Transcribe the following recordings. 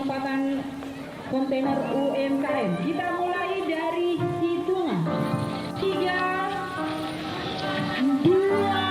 penempatan kontainer UMKM. Kita mulai dari hitungan 3, 2,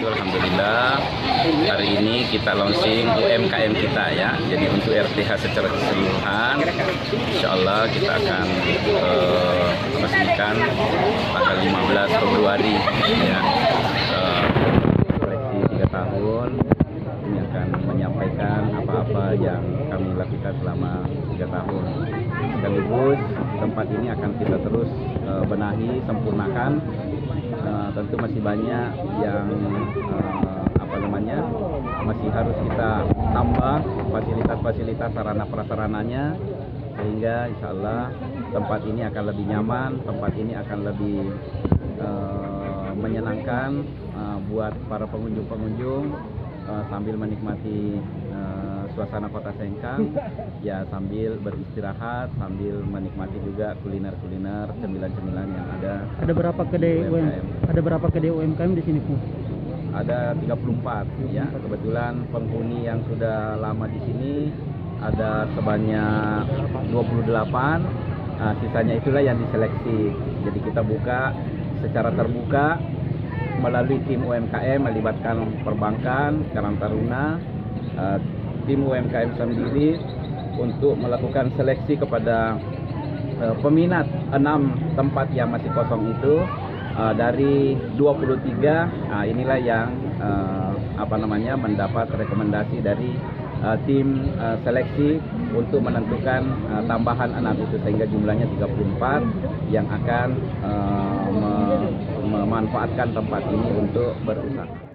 Alhamdulillah, hari ini kita launching UMKM kita ya. Jadi untuk RTH secara keseluruhan, insya Allah kita akan resmikan tanggal 15 Februari ya. Seleksi 3 tahun ini akan menyampaikan apa-apa yang kami lakukan selama 3 tahun. Sekaligus tempat ini akan kita terus benahi, sempurnakan. Tentu masih banyak yang masih harus kita tambah fasilitas-fasilitas sarana prasarananya, sehingga insya Allah tempat ini akan lebih nyaman, tempat ini akan lebih menyenangkan buat para pengunjung-pengunjung sambil menikmati suasana kota Sengkang ya, sambil beristirahat, sambil menikmati juga kuliner-kuliner, cemilan-cemilan yang ada. Ada berapa kedai UMKM? Ada berapa kedai UMKM di sini, Bu? Ada 34 ya. Kebetulan penghuni yang sudah lama di sini ada sebanyak 28. Sisanya itulah yang diseleksi. Jadi kita buka secara terbuka melalui tim UMKM, melibatkan perbankan, Karang Taruna, tim UMKM sendiri untuk melakukan seleksi kepada peminat 6 tempat yang masih kosong itu. Dari 23, inilah yang mendapat rekomendasi dari tim seleksi untuk menentukan tambahan 6 itu, sehingga jumlahnya 34 yang akan memanfaatkan tempat ini untuk berusaha.